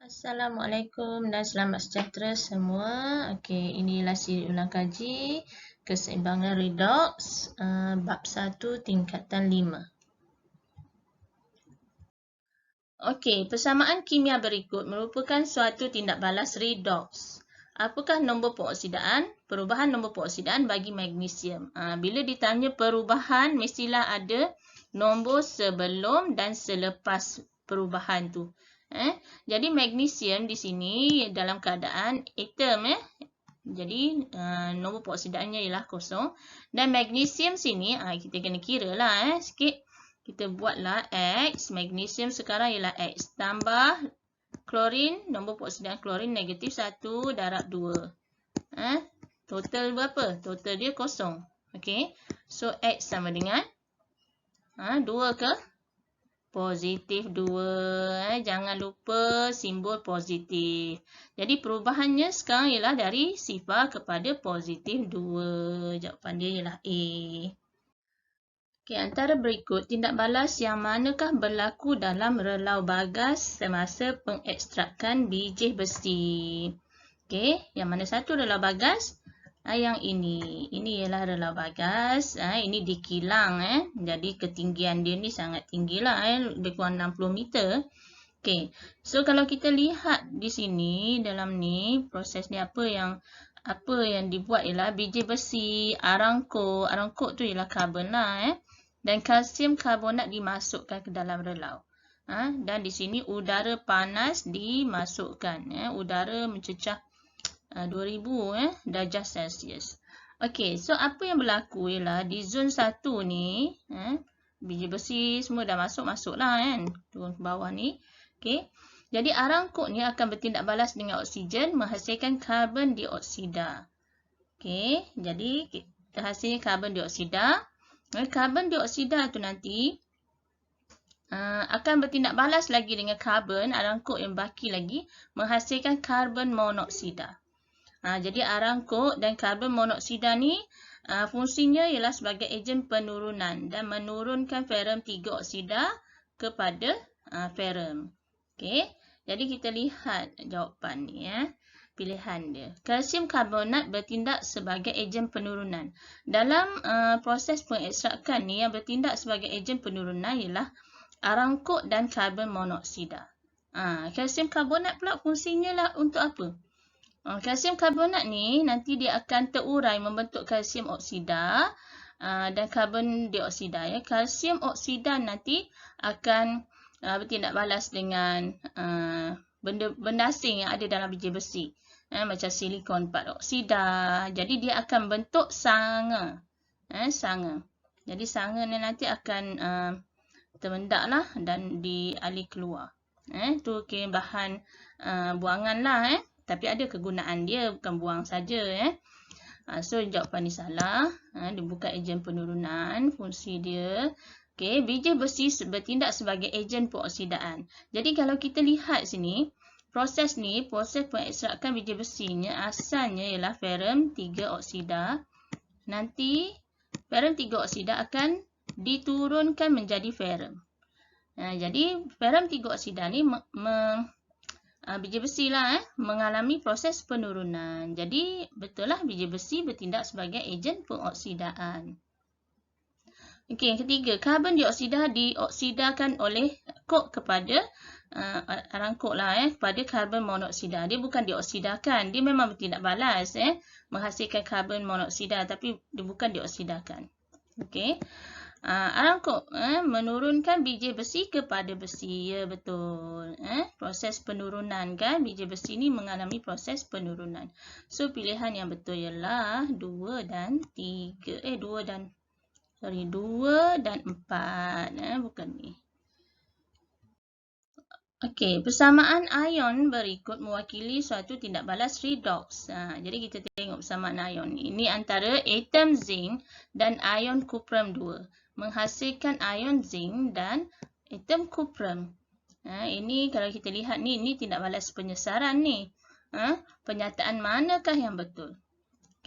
Assalamualaikum dan selamat sejahtera semua. Okey, inilah siri ulang kaji keseimbangan redox bab 1 tingkatan 5. Okey, persamaan kimia berikut merupakan suatu tindak balas redox. Apakah nombor pengoksidaan? Perubahan nombor pengoksidaan bagi magnesium. Bila ditanya perubahan, mestilah ada nombor sebelum dan selepas perubahan tu. Jadi magnesium di sini dalam keadaan atom Jadi nombor pengoksidaannya ialah kosong. Dan magnesium sini kita kena kira lah sikit. Kita buatlah X. Magnesium sekarang ialah X. Tambah klorin. Nombor pengoksidaan klorin negatif 1 darab 2. Total berapa? Total dia kosong. Okey. So X sama dengan 2 ke? Positif 2. Jangan lupa simbol positif. Jadi perubahannya sekarang ialah dari sifar kepada positif 2. Jawapan dia ialah A. Okey, antara berikut tindak balas yang manakah berlaku dalam relau bagas semasa pengekstrakan biji besi? Okey, yang mana satu relau bagas? Yang ini ialah relau bagas. Ini di kilang. Jadi ketinggian dia ni sangat tinggilah. Lebih kurang 60 meter. Okey, so kalau kita lihat di sini dalam ni proses ni apa yang dibuat ialah biji besi, arangkok. Arangkok tu ialah karbon lah. Dan kalsium karbonat dimasukkan ke dalam relau. Dan di sini udara panas dimasukkan. Udara mencecah 2000 darjah Celsius. Okey, so apa yang berlaku ialah di zon 1 ni, biji besi semua dah masuk-masuklah kan. Turun ke bawah ni. Okey. Jadi arangkok ni akan bertindak balas dengan oksigen menghasilkan karbon dioksida. Okey, jadi kita hasilnya karbon dioksida. Karbon dioksida tu nanti akan bertindak balas lagi dengan karbon arangkok yang baki lagi menghasilkan karbon monoksida. Jadi arangkok dan karbon monoksida ni fungsinya ialah sebagai ejen penurunan dan menurunkan ferrum 3 oksida kepada ferrum. Okey, jadi kita lihat jawapan ni pilihan dia. Kalsium karbonat bertindak sebagai ejen penurunan. Dalam proses pengekstrakan ni yang bertindak sebagai ejen penurunan ialah arangkok dan karbon monoksida. Kalsium karbonat pula fungsinya lah untuk apa? Kalsium karbonat ni nanti dia akan terurai membentuk kalsium oksida dan karbon dioksida. Kalsium oksida nanti akan bertindak balas dengan benda asing yang ada dalam biji besi. Macam silikon paroksida. Jadi dia akan bentuk sanga. Sanga. Jadi sanga ni nanti akan termendak lah dan dialih keluar. Tu kira bahan buangan lah. Tapi ada kegunaan dia, bukan buang saja. So jawapan ni salah. Dia bukan ejen penurunan, fungsi dia. Okey, biji besi bertindak sebagai ejen pengoksidaan. Jadi kalau kita lihat sini, proses pengekstrakan biji besinya asalnya ialah ferrum 3 oksida. Nanti ferrum 3 oksida akan diturunkan menjadi ferrum. Jadi ferrum 3 oksida ni biji besi lah mengalami proses penurunan. Jadi betul lah biji besi bertindak sebagai ejen pengoksidaan. Okey, yang ketiga, karbon dioksida dioksidakan oleh kok kepada arangkok lah kepada karbon monoksida. Dia bukan dioksidakan, dia memang bertindak balas menghasilkan karbon monoksida tapi dia bukan dioksidakan. Okey. Arangkok menurunkan biji besi kepada besi. Ya, betul. Proses penurunan kan. Biji besi ni mengalami proses penurunan. So, pilihan yang betul ialah 2 dan 3. 2 dan 4. Bukan ni. Okey, persamaan ion berikut mewakili suatu tindak balas redox. Jadi kita tengok persamaan ion ni. Ini antara atom zinc dan ion cuprum 2. Menghasilkan ion zinc dan atom cuprum. Ini kalau kita lihat ni, ini tindak balas penyesaran ni. Penyataan manakah yang betul?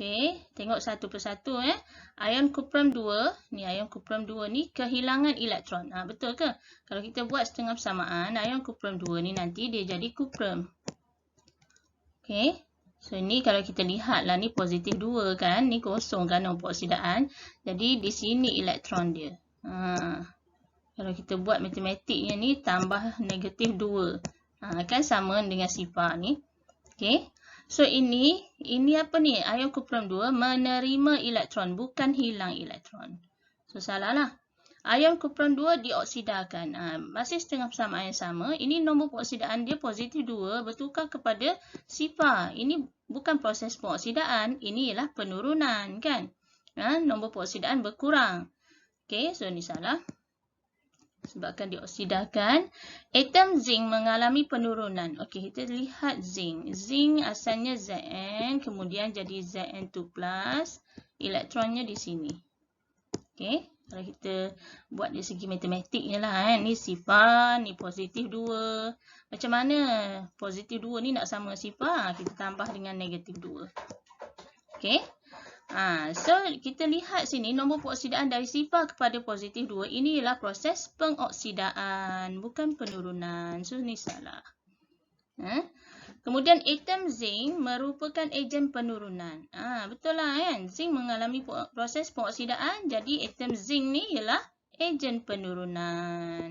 Okey, tengok satu persatu Ion kuprum 2, ni ion kuprum 2 ni kehilangan elektron. Betul ke? Kalau kita buat setengah persamaan, ion kuprum 2 ni nanti dia jadi kuprum. Okey. So ni kalau kita lihat lah ni positif 2 kan, ni kosong kan nombor oksidaan. Jadi di sini elektron dia. Kalau kita buat matematiknya ni tambah negatif 2. Kan sama dengan sifar ni. Okey. So ini apa ni? Ion kuprum 2 menerima elektron, bukan hilang elektron. So salah lah. Ion kuprum 2 dioksidakan. Masih setengah persamaan yang sama. Ini nombor pengoksidaan dia positif 2 bertukar kepada sifar. Ini bukan proses pengoksidaan. Ini ialah penurunan kan. Nombor pengoksidaan berkurang. Okey, so ni salah. Sebabkan dioksidakan. Atom zinc mengalami penurunan. Okey, kita lihat zinc. Zinc asalnya Zn, kemudian jadi Zn2+. Elektronnya di sini. Okey, kalau kita buat dari segi matematiknya lah. Ni sifar, ni positif 2. Macam mana positif 2 ni nak sama sifar? Kita tambah dengan negatif 2. Okey. So, kita lihat sini nombor pengoksidaan dari sifar kepada positif 2. Ini ialah proses pengoksidaan, bukan penurunan. So, ni salah. Kemudian, atom zinc merupakan ejen penurunan. Betul lah kan? Zinc mengalami proses pengoksidaan. Jadi, atom zinc ni ialah ejen penurunan.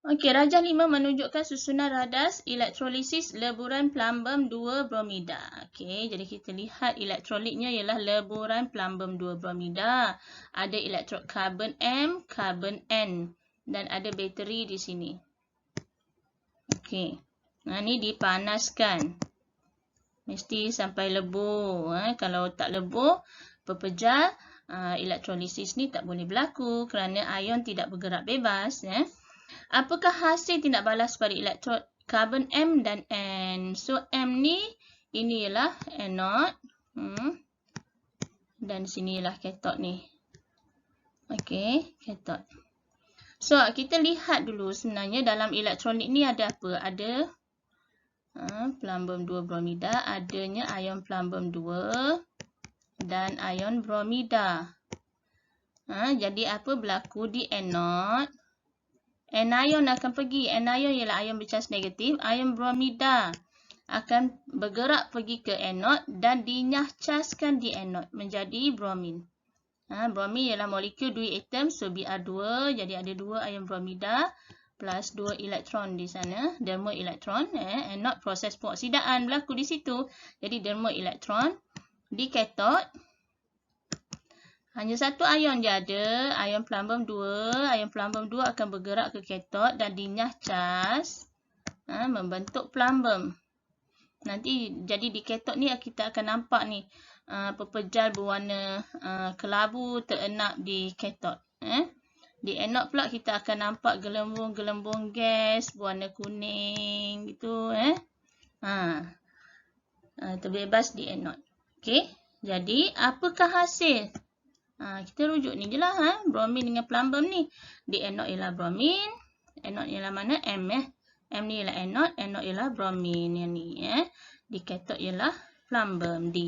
Okey, rajah 5 menunjukkan susunan radas elektrolisis leburan plumbum 2 bromida. Okey, jadi kita lihat elektrolitnya ialah leburan plumbum 2 bromida. Ada elektrod karbon M, karbon N dan ada bateri di sini. Okey. Ni dipanaskan. Mesti sampai lebur. Kalau tak lebur, pepejal, elektrolisis ni tak boleh berlaku kerana ion tidak bergerak bebas. Apakah hasil tindak balas pada elektrod karbon M dan N? So, M ni, ini ialah anode. Dan sini ialah kathod ni. Okey, kathod. So, kita lihat dulu sebenarnya dalam elektrolit ni ada apa? Ada plumbum 2 bromida, adanya ion plumbum 2 dan ion bromida. Jadi, apa berlaku di anode? Anion akan pergi. Anion ialah ion bercas negatif. Ion bromida akan bergerak pergi ke anode dan dinyahcaskan di anode menjadi bromin. Bromin ialah molekul 2 atom. So, Br2. Jadi, ada 2 ion bromida plus 2 elektron di sana. Dermo elektron. Anode proses pengoksidaan berlaku di situ. Jadi, dermo elektron di kathod. Hanya satu ion je ada, ion plumbum 2. Ion plumbum 2 akan bergerak ke kathod dan dinyahcas membentuk plumbum. Nanti jadi di kathod ni kita akan nampak ni pepejal berwarna kelabu terenap di kathod. Di anode pula kita akan nampak gelembung-gelembung gas berwarna kuning gitu. Terbebas di anode. Okey, jadi apakah hasil? Kita rujuk ni je lah. Bromin dengan plumbum ni. Di anode ialah bromin. Anode ialah mana? M. M ni ialah anode. Anode ialah bromin. Yang ni. Di kathod ialah plumbum D.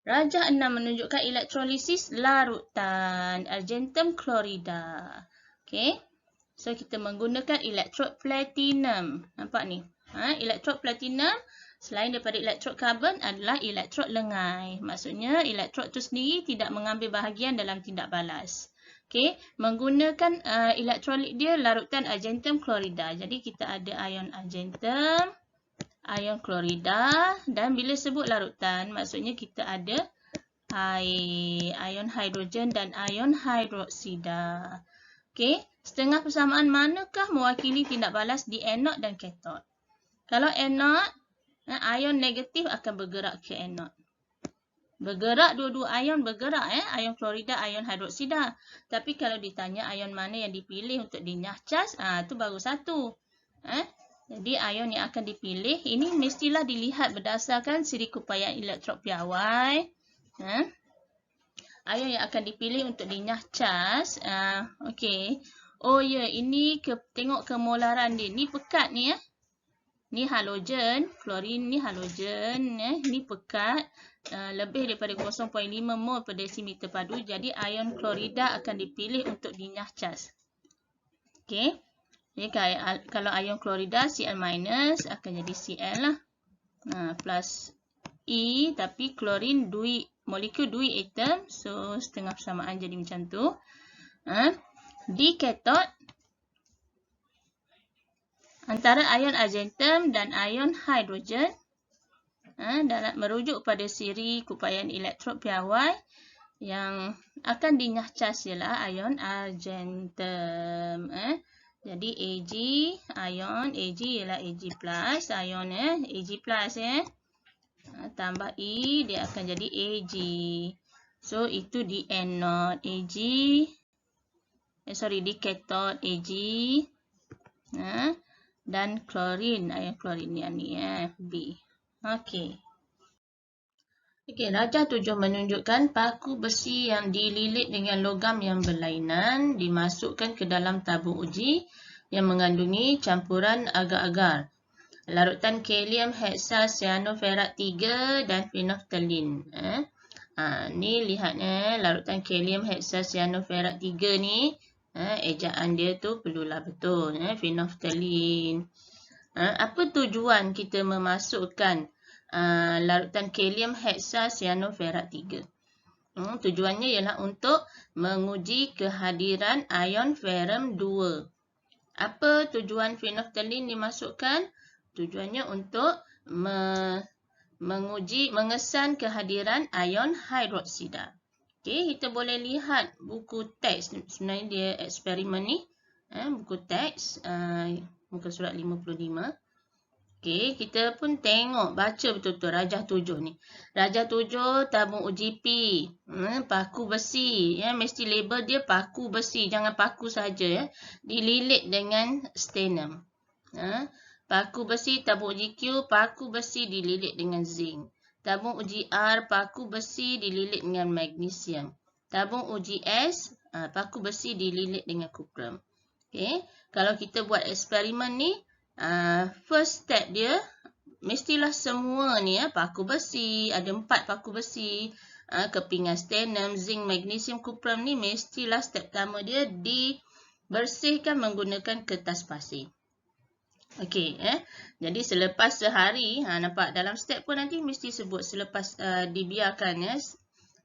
Rajah 6 menunjukkan elektrolisis larutan argentum klorida. Okey. So, kita menggunakan elektrod platinum. Nampak ni? Elektrod platinum selain daripada elektrod karbon adalah elektrod lengai. Maksudnya elektrod tu sendiri tidak mengambil bahagian dalam tindak balas. Okey, menggunakan elektrolit dia larutan argentum klorida. Jadi kita ada ion argentum, ion klorida dan bila sebut larutan maksudnya kita ada air, ion hidrogen dan ion hidroksida. Okey, setengah persamaan manakah mewakili tindak balas di anode dan kathod? Kalau anode, ion negatif akan bergerak ke anode. Bergerak, dua-dua ion bergerak. Ion klorida, ion hidroksida. Tapi kalau ditanya ion mana yang dipilih untuk dinyahcas, tu baru satu. Jadi ion yang akan dipilih, ini mestilah dilihat berdasarkan siri keupayaan elektrod piawai. Ion yang akan dipilih untuk dinyahcas. Okey. Oh ya, ini tengok kemolaran dia. Ni pekat ni. Ni halogen, klorin ni halogen, ni pekat, lebih daripada 0.5 mol per desimeter padu. Jadi ion klorida akan dipilih untuk dinyah cas. Okey. Jadi kalau ion klorida Cl- akan jadi Cl lah. Plus E, tapi klorin molekul 2 atom, so setengah persamaan jadi macam tu. Di katot antara ion argentum dan ion hidrogen, dalam merujuk pada siri kupaian elektrod piawai yang akan dinyah cas ialah ion argentum. Jadi Ag ion, Ag ialah Ag plus ion, Ag plus tambah E dia akan jadi Ag. So itu di anode Ag, di katot Ag, dan klorin, ion klorin ni B. Okey. Rajah 7 menunjukkan paku besi yang dililit dengan logam yang berlainan dimasukkan ke dalam tabung uji yang mengandungi campuran agar-agar, larutan kalium heksacyanoferat 3 dan phenolphthalein. Ni lihat larutan kalium heksacyanoferat 3 ni, ejaan dia tu perlulah betul, phenolphthalein. Apa tujuan kita memasukkan larutan kalium heksacyanoferat 3? Tujuannya ialah untuk menguji kehadiran ion ferrum 2. Apa tujuan phenolphthalein dimasukkan? Tujuannya untuk mengesan kehadiran ion hidroksida. Okey, kita boleh lihat buku teks, sebenarnya dia eksperimen ni, buku teks, muka surat 55. Okey, kita pun tengok, baca betul-betul rajah 7 ni. Rajah 7 tabung uji P, paku besi, mesti label dia paku besi, jangan paku saja, dililit dengan stannum. Paku besi tabung uji Q, paku besi dililit dengan zinc. Tabung uji R, paku besi dililit dengan magnesium. Tabung uji S, paku besi dililit dengan kuprum. Okay. Kalau kita buat eksperimen ni, first step dia, mestilah semua ni paku besi, ada 4 paku besi, kepingan stannum, zinc, magnesium, kuprum ni mestilah step pertama dia dibersihkan menggunakan kertas pasir. Okey, jadi selepas sehari, nampak dalam step pun nanti mesti sebut selepas dibiarkan,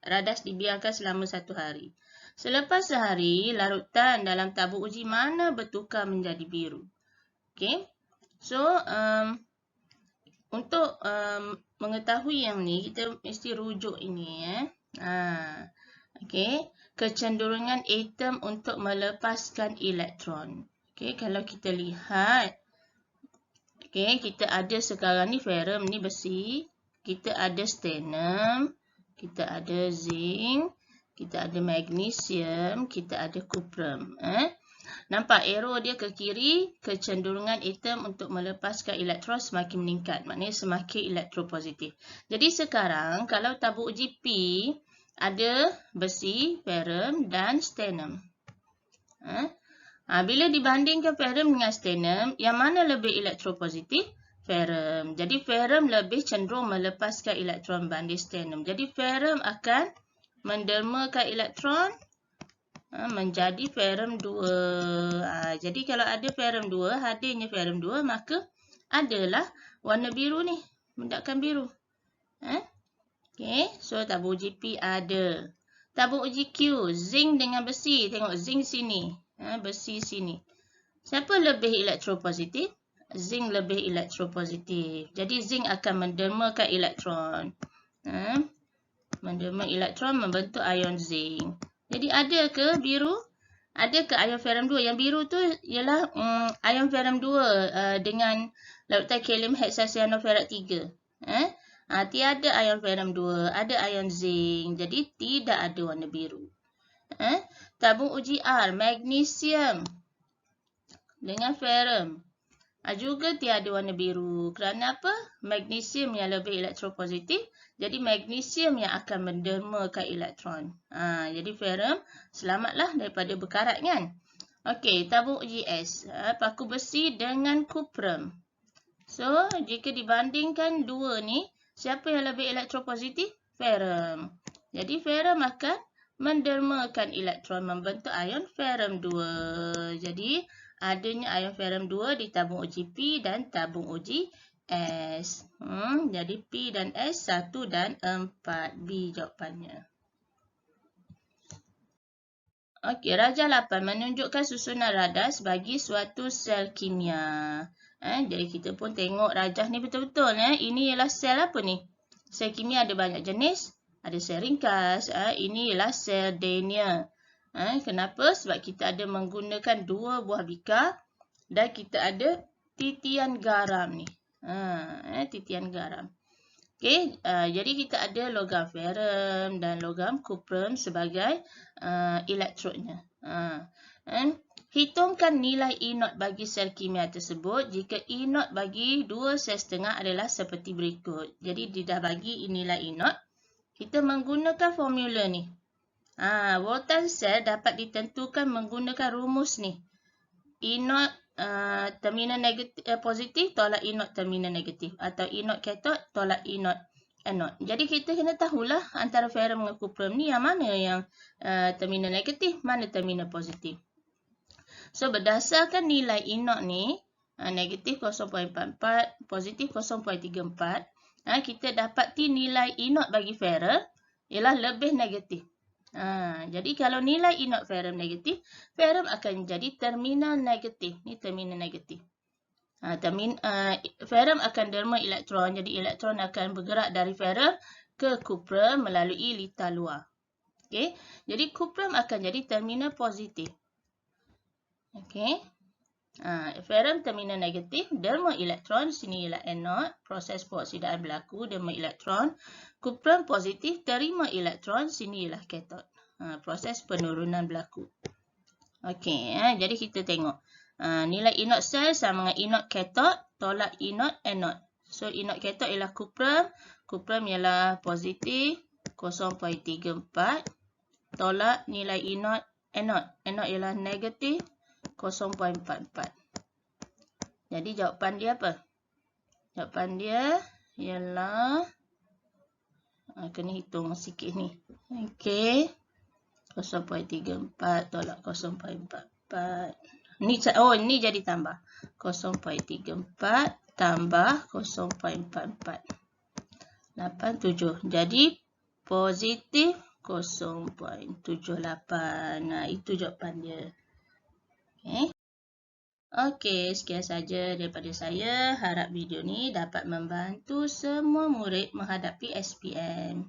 radas dibiarkan selama 1 hari. Selepas sehari, larutan dalam tabung uji mana bertukar menjadi biru. Okey, so untuk mengetahui yang ni, kita mesti rujuk ini. Okey, kecenderungan atom untuk melepaskan elektron. Okey, kalau kita lihat, okey, kita ada sekarang ni ferrum ni besi, kita ada stannum, kita ada zinc, kita ada magnesium, kita ada kuprum. Nampak arrow dia ke kiri, kecenderungan atom untuk melepaskan elektron semakin meningkat, maknanya semakin elektropositif. Jadi sekarang kalau tabung uji P ada besi, ferrum dan stannum. Bila dibandingkan ferrum dengan stannum, yang mana lebih elektropositif? Ferrum. Jadi ferrum lebih cenderung melepaskan elektron berbanding stannum. Jadi ferrum akan mendermakan elektron menjadi ferrum 2. Jadi kalau ada ferrum 2, hadirnya ferrum 2, maka adalah warna biru ni, mendakan biru. Okey, so tabung uji P ada. Tabung uji Q, zinc dengan besi. Tengok zinc sini, besi sini. Siapa lebih elektropositif? Zinc lebih elektropositif. Jadi zinc akan mendermakan elektron. Menderma elektron membentuk ion zinc. Jadi ada ke biru? Ada ke ion ferrum 2? Yang biru tu ialah ion ferrum 2 dengan larutan kalium heksacyanoferat 3. Tiada ion ferrum 2, ada ion zinc. Jadi tidak ada warna biru. Tabung uji R, magnesium dengan ferrum. Juga tiada warna biru. Kerana apa? Magnesium yang lebih elektropositif. Jadi magnesium yang akan mendermakan elektron. Jadi ferrum selamatlah daripada berkarat kan. Okey, tabung uji S. Paku besi dengan kuprum. So, jika dibandingkan dua ni, siapa yang lebih elektropositif? Ferrum. Jadi, ferrum akan mendermakan elektron membentuk ion ferrum 2. Jadi, adanya ion ferrum 2 di tabung uji P dan tabung uji S. Jadi, P dan S 1 dan 4. B jawapannya. Okey, rajah 8 menunjukkan susunan radas bagi suatu sel kimia. Jadi kita pun tengok rajah ni betul-betul. Ini ialah sel apa ni? Sel kimia ada banyak jenis. Ada sel ringkas. Ini ialah sel Daniell. Kenapa? Sebab kita ada menggunakan 2 buah bika dan kita ada titian garam ni. Titian garam. Okey, jadi kita ada logam ferrum dan logam cuprum sebagai elektrodnya. Hitungkan nilai E0 bagi sel kimia tersebut jika E0 bagi 2 sel setengah adalah seperti berikut. Jadi dia dah bagi nilai E0. Kita menggunakan formula ni. Voltan sel dapat ditentukan menggunakan rumus ni. E0 terminal negatif, positif tolak E0 terminal negatif. Atau E0 kathod tolak E0 anode. Jadi kita kena tahulah antara ferrum dengan cuprum ni yang mana yang terminal negatif, mana terminal positif. So berdasarkan nilai E0 ni, negatif 0.44, positif 0.34, kita dapati nilai E0 bagi ferrum ialah lebih negatif. Jadi kalau nilai E0 ferrum negatif, ferrum akan jadi terminal negatif. Ni terminal negatif. Ferrum akan derma elektron. Jadi elektron akan bergerak dari ferrum ke cuprum melalui litar luar. Okay. Jadi cuprum akan jadi terminal positif. Okay. Ferrum terminal negatif, derma elektron, sini ialah anode, proses peoksidaan berlaku, derma elektron. Cuprum positif, terima elektron, sini ialah kathod. Proses penurunan berlaku. Okey, jadi kita tengok. Nilai E0 sel sama dengan E0 kathod tolak E0 anode. So E0 kathod ialah cuprum, cuprum ialah positif 0.34 tolak nilai E0 anode. Anode ialah negatif 0.44. Jadi jawapan dia apa? Jawapan dia ialah kena hitung sikit ni. Okey. 0.34 tolak 0.44. Ni jadi tambah. 0.34 tambah 0.44. 87. Jadi positif 0.78. Itu jawapan dia. Okey, sekian saja daripada saya. Harap video ni dapat membantu semua murid menghadapi SPM.